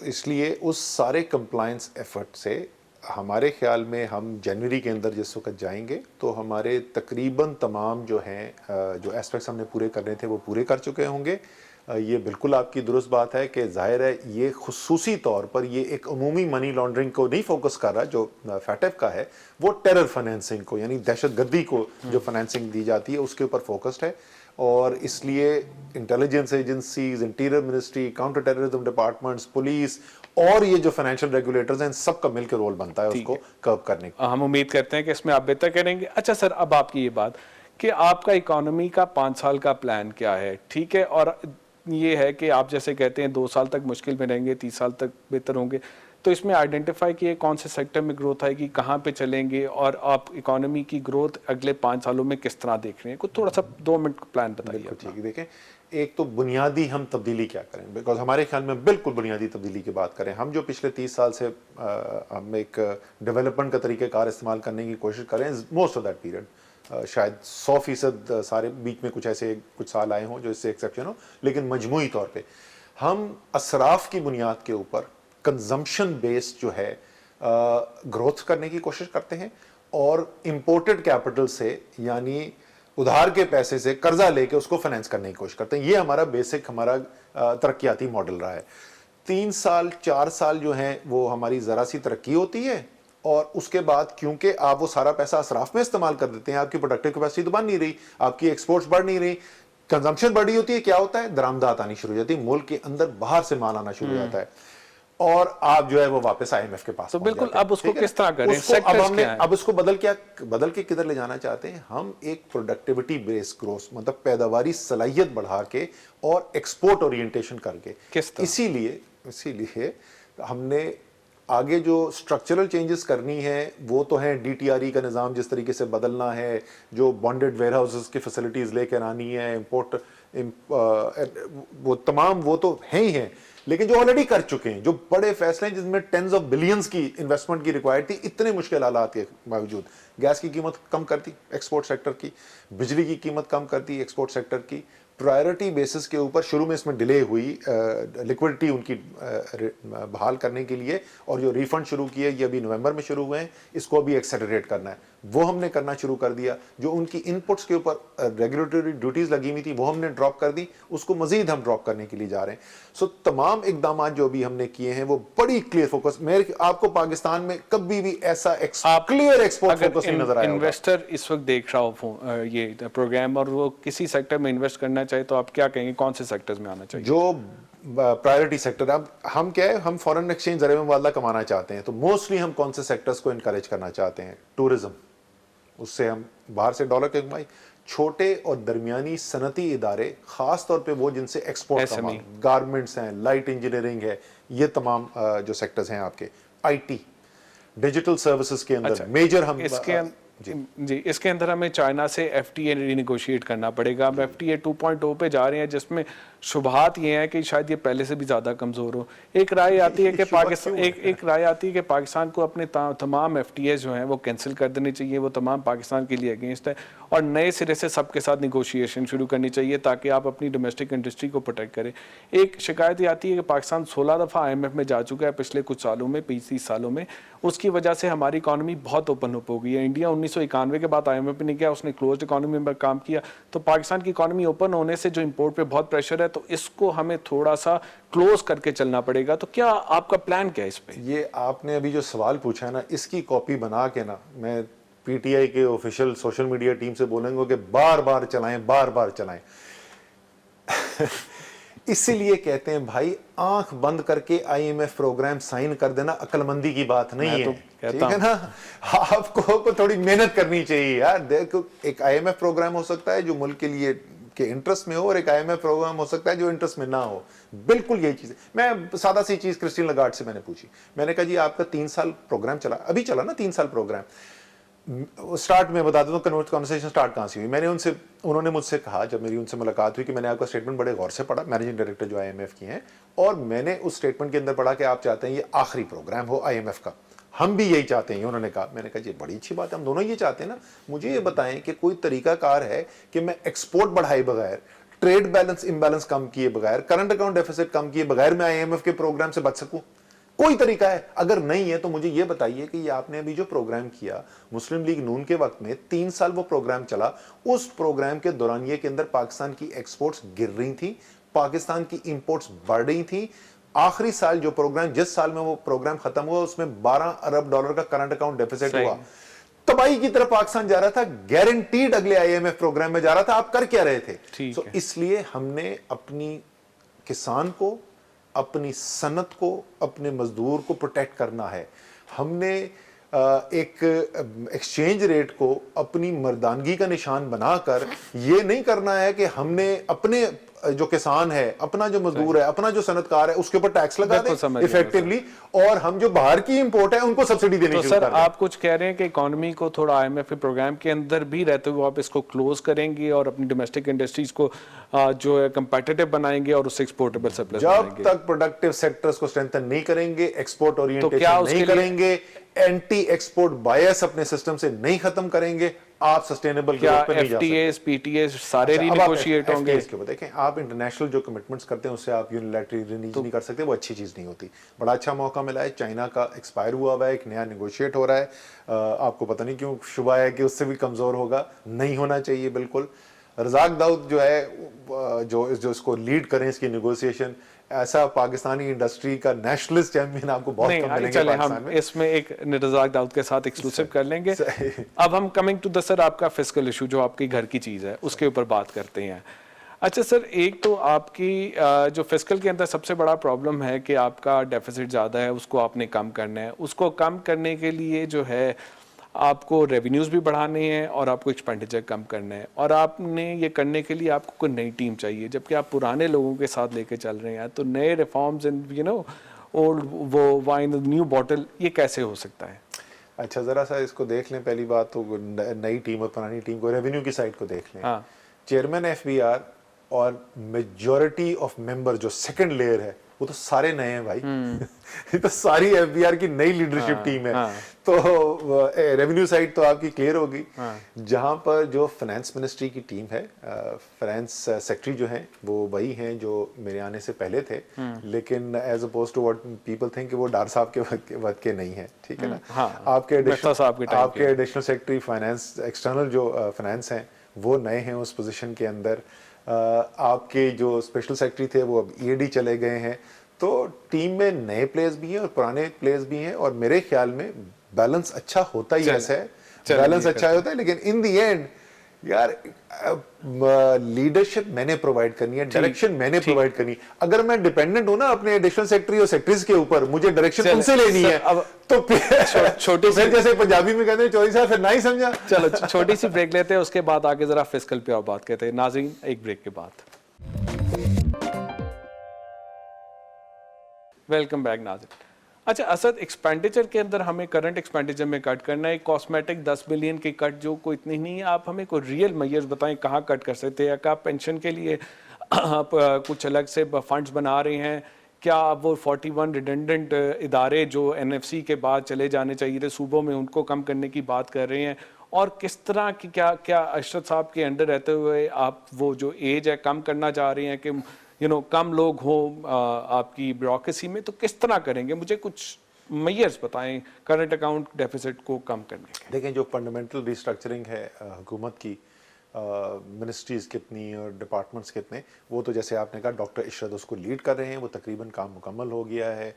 इसलिए उस सारे कंप्लायंस एफर्ट से हमारे ख्याल में हम जनवरी के अंदर जिस वक्त जाएंगे तो हमारे तकरीबन तमाम जो हैं जो एस्पेक्ट्स हमने पूरे करने थे वो पूरे कर चुके होंगे। ये बिल्कुल आपकी दुरुस्त बात है कि जाहिर है ये खुसूसी तौर पर ये एक अमूमी मनी लॉन्ड्रिंग को नहीं फोकस कर रहा जो FATF का है, वो टेरर फाइनेंसिंग को, यानी दहशतगर्दी को जो फाइनेंसिंग दी जाती है उसके ऊपर फोकस्ड है। और इसलिए intelligence agencies, interior ministry, counter terrorism departments, police और ये जो फाइनेंशियल रेगुलेटर्स हैं, सबका मिलकर रोल बनता है उसको कर्व करने का। हम उम्मीद करते हैं कि इसमें आप बेहतर करेंगे। अच्छा सर, अब आपकी ये बात कि आपका इकोनॉमी का 5 साल का प्लान क्या है? ठीक है, और ये है कि आप जैसे कहते हैं 2 साल तक मुश्किल में रहेंगे, 30 साल तक बेहतर होंगे, तो इसमें आइडेंटिफाई किए कौन से सेक्टर में ग्रोथ आएगी, कहाँ पे चलेंगे, और आप इकोनॉमी की ग्रोथ अगले 5 सालों में किस तरह देख रहे हैं? कुछ थोड़ा सा 2 मिनट का प्लान बताइए। ठीक है, देखें, एक तो बुनियादी हम तब्दीली क्या करें, बिकॉज हमारे ख्याल में बिल्कुल बुनियादी तब्दीली की बात करें, हम जो पिछले 30 साल से हम एक डेवलपमेंट का तरीक़ेकार इस्तेमाल करने की कोशिश करें, मोस्ट ऑफ दैट पीरियड शायद 100% सारे, बीच में कुछ ऐसे कुछ साल आए हों जो इससे एक्सेप्शन हो, लेकिन मजमूई तौर पे हम असराफ की बुनियाद के ऊपर कंजम्पशन बेस्ड जो है ग्रोथ करने की कोशिश करते हैं, और इम्पोर्टेड कैपिटल से यानी उधार के पैसे से कर्जा लेके उसको फाइनेंस करने की कोशिश करते हैं। ये हमारा बेसिक हमारा तरक्याती मॉडल रहा है। 3 साल 4 साल जो हैं वो हमारी ज़रा सी तरक्की होती है, और उसके बाद क्योंकि आप वो सारा पैसा असराफ में इस्तेमाल कर देते हैं, आपकी प्रोडक्टिव कैपेसिटी तो बन नहीं रही, आपकी एक्सपोर्ट्स बढ़ नहीं रही, कंजम्पशन बढ़ी होती है, क्या होता है, दरामदात आनी शुरू हो जाती है, मुल्क के अंदर बाहर से माल आना शुरू हो जाता है, और आप जो है वो वापस IMF के पास तो पहुंच बिल्कुल, जाते हैं। अब उसको ठीक है किस तरह ना? करें? उसको अब सेक्टर्स हमने क्या हैं? अब उसको बदल के किधर ले जाना चाहते हैं हम? एक प्रोडक्टिविटी बेस्ड ग्रोथ, मतलब पैदावारी सलाहियत बढ़ा के और एक्सपोर्ट ओरिएंटेशन करके। किस तरह? इसीलिए हमने आगे जो स्ट्रक्चरल चेंजेस करनी है वो तो है DTRE का निज़ाम जिस तरीके से बदलना है, जो बॉन्डेड वेयर हाउसेस की फैसिलिटीज़ लेकर आनी है, इम्पोर्ट वो तमाम वो तो हैं ही हैं, लेकिन जो ऑलरेडी कर चुके हैं, जो बड़े फैसले हैं जिसमें टेंस ऑफ बिलियंस की इन्वेस्टमेंट की रिक्वायर्ड थी, इतने मुश्किल हालात के बावजूद गैस की कीमत कम कर दी एक्सपोर्ट सेक्टर की, बिजली की कीमत कम कर दी एक्सपोर्ट सेक्टर की, प्रायोरिटी बेसिस के ऊपर शुरू में इसमें डिले हुई लिक्विडिटी उनकी बहाल करने के लिए, और जो रिफंड शुरू किए ये अभी नवंबर में शुरू हुए हैं, इसको भी एक्सेलरेट करना है, वो हमने करना शुरू कर दिया। जो उनकी इनपुट्स के ऊपर रेगुलेटरी ड्यूटीज़ लगी हुई थी वो हमने ड्रॉप कर दी, उसको मजीद हम ड्रॉप करने के लिए जा रहे हैं। सो तमाम इकदाम जो भी हमने किए हैं वो बड़ी क्लियर फोकस, मेरे आपको पाकिस्तान में कभी भी ऐसा क्लियर एक्सपोर्ट फोकस नहीं नजर आया। इन्वेस्टर इस वक्त देख रहा हो ये प्रोग्राम और वो किसी सेक्टर में इन्वेस्ट करना चाहे तो आप क्या कहेंगे, कौन से सेक्टर्स में आना चाहिए? जो प्रायोरिटी सेक्टर, अब हम क्या है, हम फॉरेन एक्सचेंज ज़रिए मुबादला कमाना चाहते हैं, तो मोस्टली हम कौन से सेक्टर्स को इनकरेज करना चाहते हैं? टूरिज्म, उससे हम बाहर से डॉलर की कमाई, छोटे और दरमियानी सनती इदारे, खास तौर पे वो जिनसे एक्सपोर्ट का माल, गारमेंट्स हैं, लाइट इंजीनियरिंग है, ये तमाम जो सेक्टर्स हैं आपके, IT, डिजिटल सर्विसेज के अंदर मेजर हम जी इसके अंदर हमें चाइना से FTA रिनेगोशिएट करना पड़ेगा। अब FTA 2.0 पे जा रहे हैं, जिसमें शुबहात ये है कि शायद ये पहले से भी ज़्यादा कमज़ोर हो। एक राय आती है कि पाकिस्तान को अपने तमाम FTA जो हैं वो कैंसिल कर देने चाहिए, वो तमाम पाकिस्तान के लिए अगेंस्ट है, और नए सिरे से सबके साथ निगोशिएशन शुरू करनी चाहिए ताकि आप अपनी डोमेस्टिक इंडस्ट्री को प्रोटेक्ट करें। एक शिकायत ये आती है कि पाकिस्तान 16 दफ़ा IMF में जा चुका है पिछले कुछ सालों में, 20-30 सालों में, उसकी वजह से हमारी इकॉनमी बहुत ओपन अप हो गई है। इंडिया 1991 के बाद IMF में नहीं गया, उसने क्लोज्ड इकॉनमी में काम किया, तो पाकिस्तान की इकॉनमी ओपन होने से जो इंपोर्ट पे बहुत प्रेशर है, तो इसको हमें थोड़ा सा क्लोज करके चलना पड़ेगा। तो क्या आपका प्लान क्या है इस पे? ये आपने अभी जो सवाल पूछा है ना, इसकी कॉपी बना के ना मैं PTI के ऑफिशियल सोशल मीडिया टीम से बोलेंगे कि बार बार चलाएं इसीलिए कहते हैं भाई, आंख बंद करके IMF प्रोग्राम साइन कर देना अक्लमंदी की बात नहीं है, ठीक है ना? आपको थोड़ी मेहनत करनी चाहिए यार। देखो, एक IMF प्रोग्राम हो सकता है जो मुल्क के लिए के इंटरेस्ट में हो, और एक IMF प्रोग्राम हो सकता है जो इंटरेस्ट में ना हो। बिल्कुल यही चीज है। मैं सादा सी चीज क्रिस्टीन लगार्ड से मैंने पूछी, मैंने कहा जी आपका 3 साल प्रोग्राम चला, अभी चला ना 3 साल प्रोग्राम, स्टार्ट में बता देता हूँ कन्वर्सेशन स्टार्ट कहाँ से हुई। उन्होंने मुझसे कहा, जब मेरी उनसे मुलाकात हुई, कि मैंने आपका स्टेटमेंट बड़े गौर से पढ़ा, मैनेजिंग डायरेक्टर जो IMF की हैं, और मैंने उस स्टेटमेंट के अंदर पढ़ा कि आप चाहते हैं ये आखिरी प्रोग्राम हो IMF का, हम भी यही चाहते हैं। उन्होंने कहा, मैंने कहा जी बड़ी अच्छी बात है, हम दोनों ये चाहते हैं ना, मुझे ये बताएं कि कोई तरीकाकार है कि मैं एक्सपोर्ट बढ़ाए बगैर, ट्रेड बैलेंस इम्बैलेंस कम किए बगैर, करंट अकाउंट डेफिसिट कम किए बगैर मैं IMF के प्रोग्राम से बच सकूं? कोई तरीका है? अगर नहीं है तो मुझे यह बताइए कि ये आपने अभी जो प्रोग्राम किया मुस्लिम लीग नून के वक्त में, 3 साल वो प्रोग्राम चला, उस प्रोग्राम के दौरान ये के अंदर पाकिस्तान की एक्सपोर्ट्स गिर रही थी, पाकिस्तान की इंपोर्ट्स बढ़ रही थी। आखिरी साल जो प्रोग्राम, जिस साल में वो प्रोग्राम खत्म हुआ, उसमें 12 अरब डॉलर का करंट अकाउंट डेफिसिट हुआ। तबाही की तरफ पाकिस्तान जा रहा था, गारंटीड अगले IMF प्रोग्राम में जा रहा था। आप कर क्या रहे थे? तो इसलिए हमने अपनी किसान को, अपनी सनत को, अपने मजदूर को प्रोटेक्ट करना है। हमने एक एक्सचेंज रेट को अपनी मर्दानगी का निशान बनाकर ये नहीं करना है कि हमने अपने जो किसान है, अपना जो मजदूर है, अपना जो सनतकार है, उसके ऊपर टैक्स लगा दें इफेक्टिवली, और हम जो बाहर की इंपोर्ट है उनको सब्सिडी देनी शुरू कर दें। आप कुछ कह रहे हैं कि इकोनॉमी को थोड़ा IMF प्रोग्राम के अंदर भी रहते हुए आप इसको क्लोज करेंगे और अपनी डोमेस्टिक इंडस्ट्रीज को जो है कंपेटिटिव बनाएंगे और उससे एक्सपोर्टेबल सप्लाई बनाएंगे। जब तक प्रोडक्टिव सेक्टर्स को स्ट्रेंथन नहीं करेंगे, एक्सपोर्ट ओरिएंटेशन नहीं करेंगे, एंटी एक्सपोर्ट बायस अपने सिस्टम से नहीं खत्म करेंगे, आप सस्टेनेबल ग्रोथ पे नहीं जा सकते। FTAs सारे रिनेगोशिएट होंगे। देखें, आप इंटरनेशनल जो कमिटमेंट्स करते हैं उससे आप यूनिलैटरली रिलीज नहीं कर सकते, वो अच्छी चीज़ नहीं होती। बड़ा अच्छा मौका मिला है, चाइना का एक्सपायर हुआ है, एक नया निगोशिएट हो रहा है, आपको पता नहीं क्यों शुबा है कि उससे भी कमज़ोर होगा, नहीं होना चाहिए बिल्कुल। रज़ाक दाऊद जो है, जो इसको लीड करें इसकी नेगोशिएशन, ऐसा पाकिस्तानी इंडस्ट्री का नेशनलिस्ट चैंपियन आपको बहुत कम मिलेंगे पाकिस्तान में। इसमें एक रज़ाक दाऊद के साथ एक्सक्लूसिव कर लेंगे। अब हम कमिंग टू द सर आपका फिस्कल इशू, जो आपकी घर की चीज़ है, उसके ऊपर बात करते हैं। अच्छा सर, एक तो आपकी जो फिस्कल के अंदर सबसे बड़ा प्रॉब्लम है कि आपका डेफिसिट ज़्यादा है, उसको आपने कम करना है। उसको कम करने के लिए जो है आपको रेवेन्यूज़ भी बढ़ाने हैं और आपको एक्सपेंडिचर कम करना है, और आपने ये करने के लिए आपको कोई नई टीम चाहिए, जबकि आप पुराने लोगों के साथ लेके चल रहे हैं। तो नए रिफॉर्म्स एंड ओल्ड वो वाइन न्यू बॉटल, ये कैसे हो सकता है? अच्छा, ज़रा सा इसको देख लें। पहली बात तो नई टीम और पुरानी टीम को, रेवेन्यू की साइड को देख लें। हाँ। चेयरमैन एफबीआर और मेजॉरिटी ऑफ मेंबर जो सेकंड लेयर है वो तो सारे नए हैं भाई। ये तो सारी एफबीआर की नई लीडरशिप टीम है। तो रेवेन्यू साइड तो आपकी क्लियर होगी। जहां पर जो फाइनेंस मिनिस्ट्री की टीम है, फाइनेंस सेक्रेटरी जो हैं वो वही हैं जो मेरे आने से पहले थे, लेकिन as opposed to what people think कि वो डार साहब के वक्त के नहीं है, ठीक है ना। आपके एडिशनल सेक्रेटरी फाइनेंस, एक्सटर्नल जो फाइनेंस हैं वो नए हैं उस पोजीशन के अंदर। आपके जो स्पेशल सेक्रेटरी थे वो अब ईएडी चले गए हैं। तो टीम में नए प्लेयर्स भी हैं और पुराने प्लेयर्स भी हैं, और मेरे ख्याल में बैलेंस अच्छा होता ही ऐसा है, बैलेंस अच्छा होता है। लेकिन इन द एंड यार लीडरशिप मैंने प्रोवाइड करनी है, डायरेक्शन मैंने प्रोवाइड करनी है। अगर मैं डिपेंडेंट हूं ना अपने एडिशनल सेक्रेटरी और सेक्रेटरीज के ऊपर, मुझे डायरेक्शन उनसे लेनी है, अब तो छोटी सी, जैसे पंजाबी में कहते हैं चौधरी साहब फिर ना ही समझा। चलो छोटी सी ब्रेक लेते हैं, उसके बाद आगे जरा फिस्कल पे और बात करते हैं। नाज़रीन, एक ब्रेक के बाद वेलकम बैक। नाज़रीन, अच्छा असद, एक्सपेंडिचर के अंदर हमें करंट एक्सपेंडिचर में कट करना है। कॉस्मेटिक 10 बिलियन की कट जो कोई इतनी नहीं है, आप हमें कोई रियल मेजर्स बताएं कहाँ कट कर सकते हैं। क्या आप पेंशन के लिए आप कुछ अलग से फंड्स बना रहे हैं? क्या आप वो 41 रिडेंडेंट इदारे जो एनएफसी के बाद चले जाने चाहिए थे सूबों में, उनको कम करने की बात कर रहे हैं? और किस तरह की क्या अशरफ साहब के अंडर रहते हुए आप वो जो एज है कम करना चाह रहे हैं कि कम लोग हो आपकी ब्यूरोक्रेसी में, तो किस तरह करेंगे? मुझे कुछ मेजर्स बताएं करंट अकाउंट डेफिसिट को कम करने के। देखें, जो फंडामेंटल रिस्ट्रक्चरिंग है हुकूमत की, मिनिस्ट्रीज़ कितनी और डिपार्टमेंट्स कितने, वो तो जैसे आपने कहा डॉक्टर इशरत उसको लीड कर रहे हैं, वो तकरीबन काम मुकम्मल हो गया है।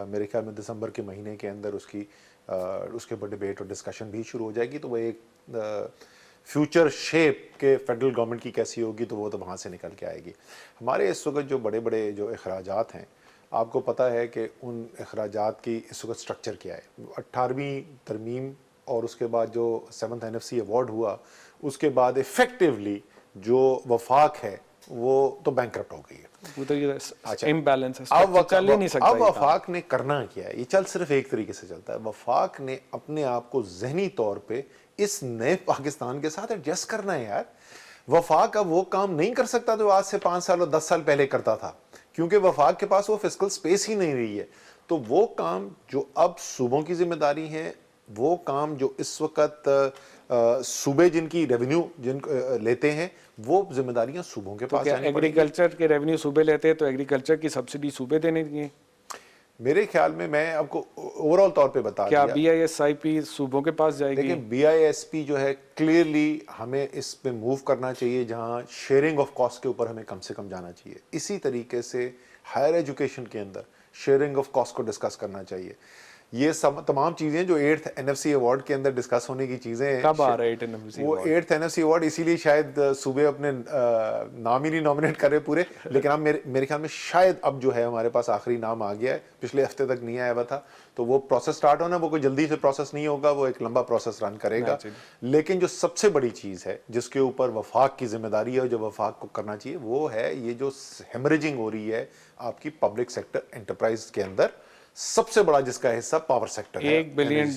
मेरे ख्याल में दिसंबर के महीने के अंदर उसके ऊपर डिबेट और डिस्कशन भी शुरू हो जाएगी। तो वो एक फ्यूचर शेप के फेडरल गवर्नमेंट की कैसी होगी, तो वो तो वहाँ से निकल के आएगी। हमारे इस वक्त जो बड़े बड़े जो अखराजात हैं, आपको पता है कि उन अखराजात की इस वक्त स्ट्रक्चर क्या है। 18वीं तरमीम और उसके बाद जो 7th NFC अवार्ड हुआ, उसके बाद इफेक्टिवली जो वफाक है वो तो बैंकरप्ट हो गई है। अच्छा, इम्बैलेंस है, अब चल ही नहीं सकता। अब वफाक ने करना क्या है? ये चल सिर्फ एक तरीके से चलता है। वफाक ने अपने आप को जहनी तौर पे इस नए पाकिस्तान के साथ एडजस्ट करना है यार। वफाक अब वो काम नहीं कर सकता जो आज से 5 साल और 10 साल पहले करता था, क्योंकि वफाक के पास वो फिस्कल स्पेस ही नहीं रही है। तो वो काम जो अब सूबों की जिम्मेदारी है, वो काम जो इस वक्त सूबे जिनकी रेवेन्यू लेते हैं, वो जिम्मेदारियां सूबों के पास जानी पड़ेगी। एग्रीकल्चर के रेवेन्यू सूबे लेते हैं, तो एग्रीकल्चर की सब्सिडी सूबे देने चाहिए मेरे ख्याल में। मैं आपको ओवरऑल तौर पे बता क्या BISIP सूबों के पास जाएगी? लेकिन BISP जो है क्लियरली हमें इस पे मूव करना चाहिए, जहां शेयरिंग ऑफ कॉस्ट के ऊपर हमें कम से कम जाना चाहिए। इसी तरीके से हायर एजुकेशन के अंदर शेयरिंग ऑफ कॉस्ट को डिस्कस करना चाहिए। ये सब तमाम चीज़ें जो 8th NFC अवार्ड के अंदर डिस्कस होने की चीज़ें हैं। कब आ रहा है 8th NFC वो 8th NFC अवार्ड इसीलिए शायद सूबे अपने नाम ही नहीं नॉमिनेट कर रहे पूरे, लेकिन अब मेरे ख्याल में शायद अब जो है हमारे पास आखिरी नाम आ गया है। पिछले हफ्ते तक नहीं आया हुआ था, तो वो प्रोसेस स्टार्ट होना, वो कोई जल्दी से प्रोसेस नहीं होगा, वो एक लंबा प्रोसेस रन करेगा। लेकिन जो सबसे बड़ी चीज़ है जिसके ऊपर वफाक की जिम्मेदारी है और जो वफाक को करना चाहिए, वो है ये जो हेमरेजिंग हो रही है आपकी पब्लिक सेक्टर एंटरप्राइज के अंदर। सबसे बड़ा जिसका हिस्सा पावर सेक्टर है। 1 बिलियन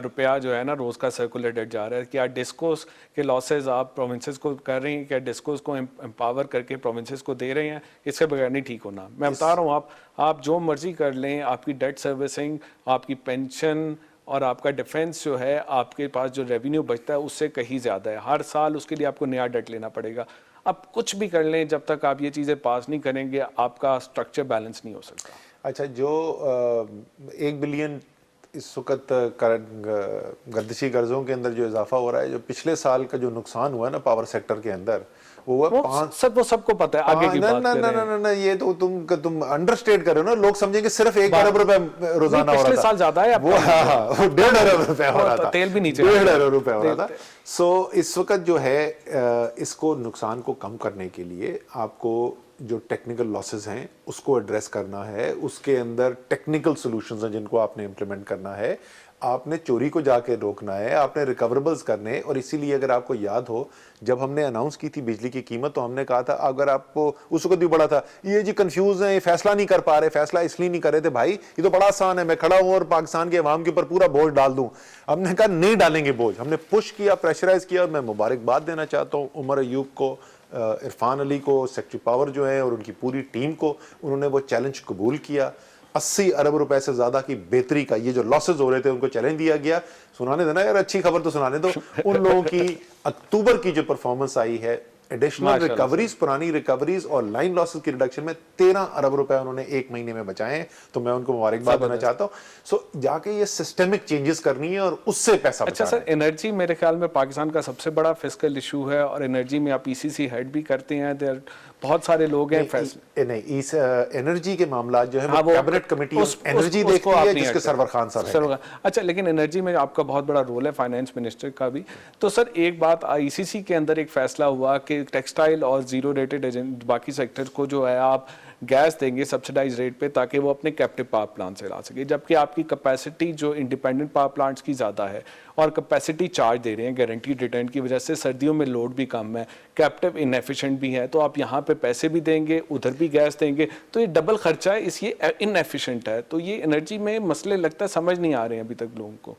रुपया जो है ना रोज का सर्कुलर डेट जा रहा है। क्या डिस्कोस के लॉसेस आप प्रोविंसेस को कर रही हैं? क्या डिस्कोस को एम्पावर करके प्रोविंसेस को दे रहे हैं? इसके बगैर नहीं ठीक होना। मैं बता रहा हूँ, आप जो मर्जी कर लें, आपकी डेट सर्विसिंग, आपकी पेंशन और आपका डिफेंस जो है, आपके पास जो रेवेन्यू बचता है उससे कहीं ज़्यादा है। हर साल उसके लिए आपको नया डेट लेना पड़ेगा। अब कुछ भी कर लें, जब तक आप ये चीज़ें पास नहीं करेंगे, आपका स्ट्रक्चर बैलेंस नहीं हो सकता। अच्छा, जो 1 बिलियन इस वक्त गर्दिशी कर्जों के अंदर जो इजाफा हो रहा है, जो पिछले साल का जो नुकसान हुआ है ना पावर सेक्टर के अंदर, वो हुआ वो सबको पता है। आगे की बात कर रहे हैं। ना, ये तो तुम अंडरस्टेट कर रहे हो ना। लोग समझेंगे सिर्फ 1 अरब रुपए रोजाना हो रहा था। पिछले साल ज्यादा है, वो 1.5 अरब रुपए हो रहा था, तेल भी नीचे 1.5 अरब रुपए हो रहा था। सो इस वक्त जो है इसको नुकसान को कम करने के लिए आपको जो टेक्निकल लॉसेस हैं उसको एड्रेस करना है। उसके अंदर टेक्निकल सॉल्यूशंस हैं जिनको आपने इम्प्लीमेंट करना है। आपने चोरी को जाके रोकना है, आपने रिकवरेबल्स करने। और इसीलिए अगर आपको याद हो, जब हमने अनाउंस की थी बिजली की कीमत, तो हमने कहा था, अगर आपको उस वक्त भी बड़ा था ये जी कंफ्यूज है, ये फैसला नहीं कर पा रहे, फैसला इसलिए नहीं कर रहे थे भाई ये तो बड़ा आसान है, मैं खड़ा हूं और पाकिस्तान के अवाम के ऊपर पूरा बोझ डाल दूं। हमने कहा नहीं डालेंगे बोझ, हमने पुश किया, प्रेशराइज किया। और मैं मुबारकबाद देना चाहता हूँ उमर अयूब को, इरफान अली को, सेक्रेटरी पावर जो है और उनकी पूरी टीम को। उन्होंने वो चैलेंज कबूल किया। 80 अरब रुपए से ज्यादा की बेहतरी का, ये जो लॉसेस हो रहे थे उनको चैलेंज दिया गया। सुनाने देना यार, अच्छी खबर तो सुनाने दो। उन लोगों की अक्टूबर की जो परफॉर्मेंस आई है, एडिशनल रिकवरीज, पुरानी रिकवरीज और लाइन लॉसेस की रिडक्शन में 13 अरब रुपए उन्होंने एक महीने में बचाए हैं। तो मैं उनको मुबारकबाद देना चाहता हूं। सो जाके ये सिस्टेमिक चेंजेस करनी है और उससे पैसा अच्छा सर, एनर्जी मेरे ख्याल में पाकिस्तान का सबसे बड़ा फिस्कल इशू है, और एनर्जी में आप ईसीसी हेड भी करते हैं, देयर बहुत सारे लोग हैं। नहीं, इस एनर्जी के मामला जो है वो कैबिनेट कमेटी एनर्जी देखती है, जिसके सरवर खान साहब हैं। अच्छा, लेकिन एनर्जी में आपका बहुत बड़ा रोल है, फाइनेंस मिनिस्टर का भी। तो सर एक बात, आईसीसी के अंदर एक फैसला हुआ कि टेक्सटाइल और जीरो रेटेड बाकी सेक्टर्स को जो है आप गैस देंगे सब्सिडाइज रेट पे, ताकि वो अपने कैप्टिव पावर प्लांट से ला सके, जबकि आपकी कैपेसिटी जो इंडिपेंडेंट पावर प्लांट्स की ज़्यादा है, और कैपेसिटी चार्ज दे रहे हैं गारंटीड रिटर्न की वजह से, सर्दियों में लोड भी कम है, कैप्टिव इनएफिशिएंट भी है, तो आप यहाँ पे पैसे भी देंगे, उधर भी गैस देंगे, तो ये डबल खर्चा है, इस ये इनएफिशिएंट है। तो ये एनर्जी में मसले लगता है समझ नहीं आ रहे हैं अभी तक लोगों को।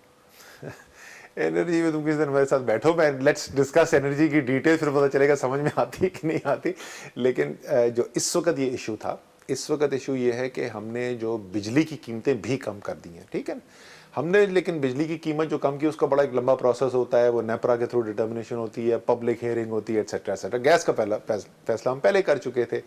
एनर्जी में तुम किसी दिन मेरे साथ बैठो, मैं लेट्स डिस्कस एनर्जी की डिटेल, फिर पता चलेगा समझ में आती है कि नहीं आती। लेकिन जो इस वक्त ये इशू था, इस वक्त इशू ये है कि हमने जो बिजली की कीमतें भी कम कर दी हैं, ठीक है। हमने लेकिन बिजली की कीमत जो कम की उसका बड़ा एक लंबा प्रोसेस होता है, वो नेपरा के थ्रू डिटर्मिनेशन होती है, पब्लिक हियरिंग होती है, एटसेट्रा एटसेट्रा। गैस का पहला फैसला हम पहले कर चुके थे।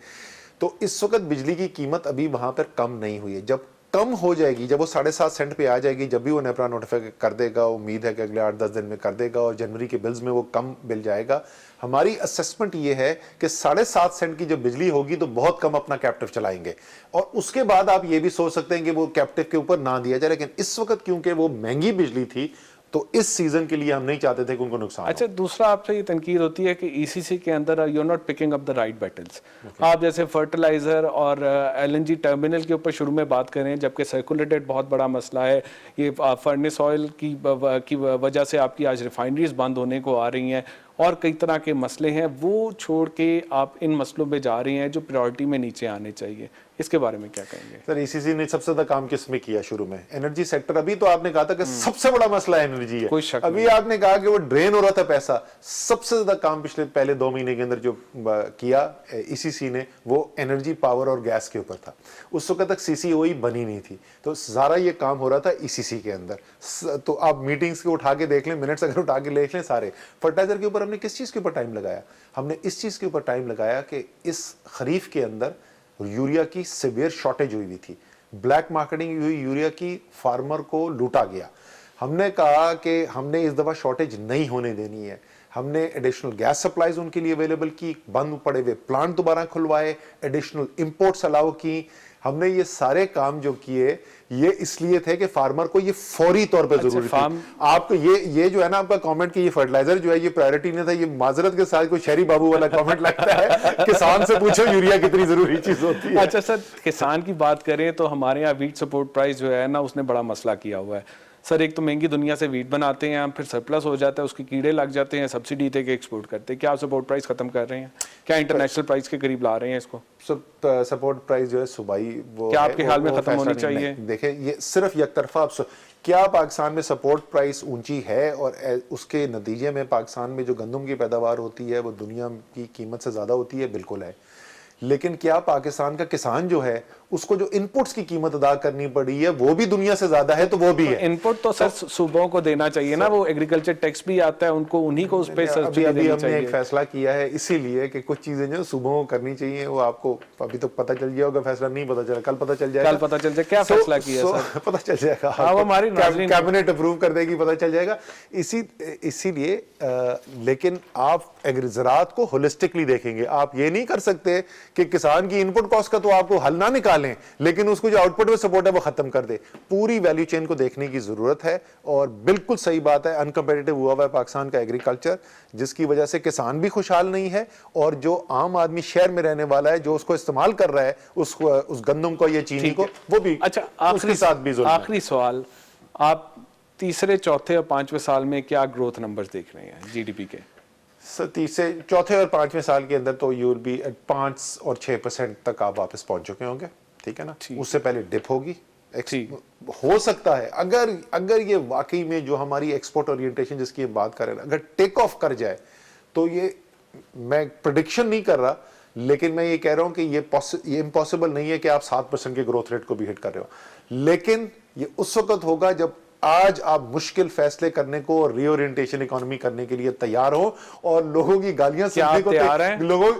तो इस वक्त बिजली की कीमत अभी वहां पर कम नहीं हुई है। जब कम हो जाएगी, जब वो 7.5 सेंट पे आ जाएगी, जब भी वो नेपरा नोटिफाई कर देगा, उम्मीद है कि अगले 8-10 दिन में कर देगा, और जनवरी के बिल्स में वो कम बिल जाएगा। हमारी असेसमेंट ये है कि 7.5 सेंट की जब बिजली होगी तो बहुत कम अपना कैप्टिव चलाएंगे, और उसके बाद आप ये भी सोच सकते हैं कि वो कैप्टिव के ऊपर ना दिया जाए। लेकिन इस वक्त क्योंकि वो महंगी बिजली थी, तो इस सीजन के लिए हम नहीं चाहते थे कि उनको नुकसान। अच्छा, दूसरा आपसे ये तनकीद होती है कि ईसीसी के अंदर you are not picking up the right battles. आप जैसे फर्टिलाइजर और एलएनजी टर्मिनल के ऊपर शुरू में बात करें, जबकि सर्कुलेटेड बहुत बड़ा मसला है, ये फर्नेस ऑयल की वजह से आपकी आज रिफाइनरीज बंद होने को आ रही हैं, और कई तरह के मसले हैं, वो छोड़ के आप इन मसलों पे जा रहे हैं जो प्रायोरिटी में नीचे आने चाहिए। इसके बारे में क्या कहेंगे सर? ईसीसी ने सबसे ज्यादा काम किस में किया शुरू में? Energy sector. अभी तो आपने कहा था कि सबसे बड़ा मसला एनर्जी है, कोई शक अभी आपने कहा कि वो ड्रेन हो रहा था पैसा। सबसे ज्यादा काम पिछले पहले 2 महीने के अंदर जो किया ईसीसी ने, वो एनर्जी, पावर और गैस के ऊपर था। उस वक्त तक सीसीओई बनी नहीं थी, तो सारा ये काम हो रहा था ईसीसी के अंदर। तो आप मीटिंग्स को उठा के देख लें, मिनट्स अगर उठा के देख लें सारे। फर्टिलाइजर के ऊपर हमने किस चीज के ऊपर टाइम लगाया? हमने इस चीज के ऊपर टाइम लगाया कि इस खरीफ के अंदर यूरिया की सिवियर शॉर्टेज हुई थी, ब्लैक मार्केटिंग हुई यूरिया की, फार्मर को लूटा गया। हमने कहा कि हमने इस दफा शॉर्टेज नहीं होने देनी है। हमने एडिशनल गैस सप्लाईज उनके लिए अवेलेबल की, बंद पड़े हुए प्लांट दोबारा खुलवाए, एडिशनल इंपोर्ट्स अलाउ की। हमने ये सारे काम जो किए, ये इसलिए थे कि फार्मर को ये फौरी तौर पे जरूरी थी। आपको ये जो है ना, आपका कमेंट कि ये फर्टिलाइजर जो है ये प्रायोरिटी नहीं था, ये माजरत के साथ कोई शहरी बाबू वाला कमेंट लगता है। किसान से पूछो यूरिया कितनी जरूरी चीज होती है। अच्छा सर, किसान की बात करें तो हमारे यहाँ वीट सपोर्ट प्राइस जो है ना, उसने बड़ा मसला किया हुआ है सर। एक तो महंगी दुनिया से वीट बनाते हैं हम, फिर सरप्लस हो जाता है, उसके कीड़े लग जाते हैं, सब्सिडी दे के एक्सपोर्ट करते हैं। क्या आप सपोर्ट प्राइस खत्म कर रहे हैं? क्या इंटरनेशनल प्राइस के करीब ला रहे हैं इसको? सपोर्ट प्राइस जो है सुबाई, वो क्या आपके ख्याल में खत्म होनी चाहिए? देखें, ये सिर्फ एक तरफा। क्या पाकिस्तान में सपोर्ट प्राइस ऊंची है, और उसके नतीजे में पाकिस्तान में जो गंदम की पैदावार होती है वो दुनिया की कीमत से ज़्यादा होती है? बिल्कुल है। लेकिन क्या पाकिस्तान का किसान जो है उसको जो इनपुट्स की कीमत अदा करनी पड़ी है वो भी दुनिया से ज्यादा है? तो वो भी है। इनपुट तो सर सूबों को देना चाहिए ना, वो एग्रीकल्चर टैक्स भी आता है उनको, उन्हीं को उस पे सब्सिडी देनी चाहिए। हमने एक फैसला किया है इसीलिए कि कुछ चीजें जो सूबों को करनी चाहिए, वो आपको अभी तो पता चल गया होगा, फैसला नहीं पता चला, कल पता चल जाएगा। कल पता चल जाएगा क्या फैसला किया सर? पता चल जाएगा, हमारी कैबिनेट अप्रूव कर देगी, पता चल जाएगा। इसीलिए लेकिन आप ज़राअत को होलिस्टिकली देखेंगे। आप ये नहीं कर सकते कि किसान की इनपुट कॉस्ट का तो आपको हल ना निकालें, लेकिन उसको जो आउटपुट में सपोर्ट है वो खत्म कर दे। पूरी वैल्यू चेन को देखने की जरूरत है। और बिल्कुल सही बात है, अनकंपेटिटिव हुआ हुआ है पाकिस्तान का एग्रीकल्चर, जिसकी वजह से किसान भी खुशहाल नहीं है, और जो आम आदमी शहर में रहने वाला है जो उसको इस्तेमाल कर रहा है उस गंदम को या चीनी को, वो भी अच्छा आखिरी सवाल, आप तीसरे चौथे और पांचवें साल में क्या ग्रोथ नंबर्स देख रहे हैं जीडीपी के? सर तीसरे चौथे और पांचवें साल के अंदर तो यू विल बी एट 5 और 6% तक आप वापस पहुंच चुके होंगे, ठीक है ना। उससे पहले डिप होगी, हो सकता है अगर ये वाकई में जो हमारी एक्सपोर्ट ओरिएंटेशन जिसकी हम बात कर रहे हैं अगर टेक ऑफ कर जाए तो ये, मैं प्रेडिक्शन नहीं कर रहा लेकिन मैं ये कह रहा हूं कि ये इम्पॉसिबल नहीं है कि आप 7% के ग्रोथ रेट को भी हिट कर रहे हो, लेकिन ये उस वक्त होगा जब आज आप मुश्किल फैसले करने को रीओरिएंटेशन इकोनॉमी करने के लिए तैयार हो और लोगों की गालियां सुनने को तैयार हैं? लोगों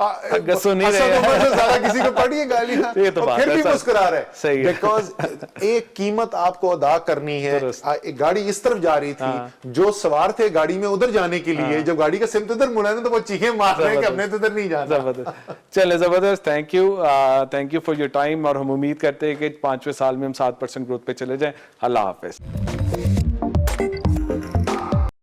ज्यादा किसी को पड़ी गालियां ये तो फिर भी मुस्कुरा सही रहे, है। बिकॉज एक कीमत आपको अदा करनी है। एक गाड़ी इस तरफ जा रही थी, जो सवार थे गाड़ी में उधर जाने के लिए, जब गाड़ी का सिम इधर मुड़ा तो वो चीखें मार रहे हैं कि हमने तो इधर नहीं जाना। जबरदस्त, चले जबरदस्त, thank you for your time, और हम उम्मीद करते हैं कि 5वें साल में हम 7% ग्रोथ पे चले जाएं। अल्लाह हाफिज।